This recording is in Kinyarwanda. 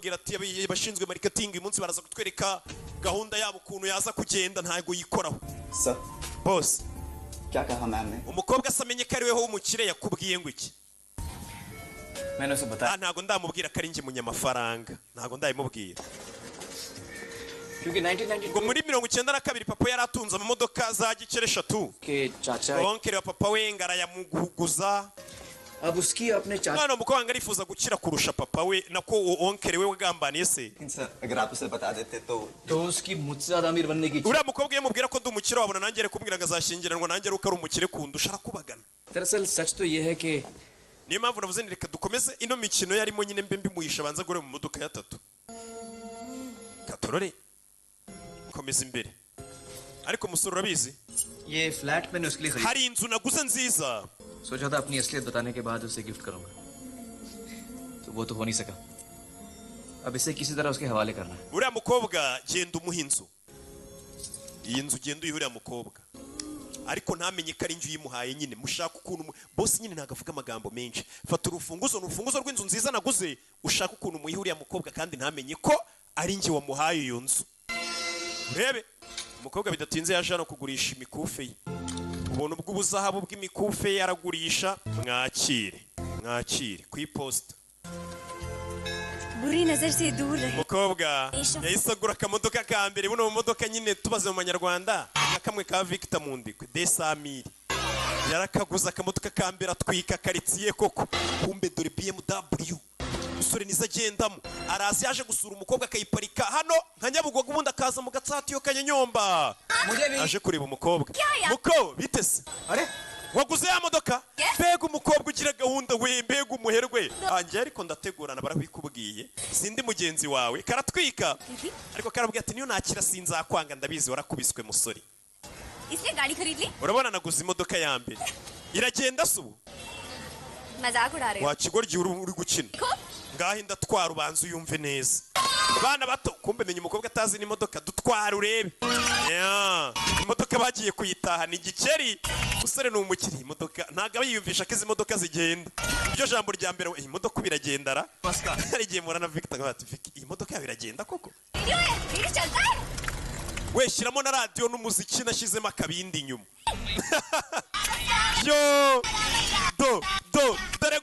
arambwira ati abashinzwe marketing uyu munsi baraza kutwereka gahunda yabo ukuntu yaza kugenda ntago yikoraho. Sir, boss क्या कहा मैम ने? umukobwa asamenye ko ari weho w'umukire yakubwiye ngo iki? मैंने उसे बताया ntago ndamubwira ko ari njye munyamafaranga, ntago ndayimubwira. क्योंकि 1992 ngo muri 92 papa yari atunze amamodoka za gicere 3 के चाचा onkere wa papa we ngarayamuguza. अब उसकी अपने चाचा mwana umukobwa ngarifuza gukira kurusha papa we nako onkere we wagambaniye se. Sir अगर आप उसे बता देते तो उसकी मुझसे ज्यादा अमीर बनने की uriya mukobwa yamubwira ko ndi umukire wabona nanjye ari kumbwira ngo azashyingiranwa nanjye ari uko ari umukire kundusha arakubagana. दरअसल सच तो ये है कि niyo mpamvu navuze ni reka dukomeze ino mikino yarimo nyine mbe mbimuhisha abanza gore mu modoka ya 3 katorore komeza imbere. ariko musoro urabizi ये फ्लैट मैंने उसके लिए खरीदा hari inzu naguze nziza सोचा था अपनी असलियत बताने के बाद उसे गिफ्ट करूंगा तो वो तो हो नहीं सका अब इसे किसी तरह उसके हवाले करना है uriya mukobwa genda umuha inzu. iyi nzu genda uyiha uriya mukobwa ariko ntamenye ko ari inzu yimuhaye nyine mushaka ukuntu boss nyine ntagavuga amagambo menshi. fata urufunguzo rw'inzu nziza naguze ushaka ukuntu muyiha uriya mukobwa kandi ntamenye ko ari njye wamuhaye iyo nzu. urebe umukobwa bidatinze yaje hano kugurisha imikufe ye. ubuntu bw'ubuzahabu bw'imikufe ye aragurisha. mwakire ku iposita. बुरी नजर से दूर रहे umukobwa yahise agura akamodoka ka mbere. buno mu modoka nyine tubaze mu manyarwanda nka kamwe ka Victor Mundikwe desamiri yarakaguza akamodoka ka mbere atwika karitsiye koko. kumbe dore BMW umusore niza agendamo arazi yaje gusura umukobwa akayiparika hano nka Nyabugogo ubundi akaza mu Gatsata iyo Kanyonyomba aje kureba umukobwa. muko bitese waguze ya modoka mbega umukobwa ugira gahunda we mbega umuherwe anjye ariko ndategurana barabikubwiye sindi mugenzi wawe karatwika ariko karabwiye ati niyo nakira sinzakwanga ndabizi warakubiswe musore. इसने गाड़ी खरीद ली urabona naguze imodoka ya mbere iragenda subu मजाक उड़ा रहे हो wakigoryi uri gukina ngaho ndatwara ubanza uyumve neza. bana bato kumbe menya umukobwa atazi n'imodoka dutwara urebe imodoka bagiye kuyitaha ni igikeri. usore ni umukiri imodoka ntago aba yiyumvisha ko izi modoka zigenda. iryo jambo rya mbere iyi modoka biragendara hari igihe murana Victor nkabati iyi modoka yawe iragenda koko we shyiramo na radio n'umuziki nashyizemo akabindi inyuma yo do dore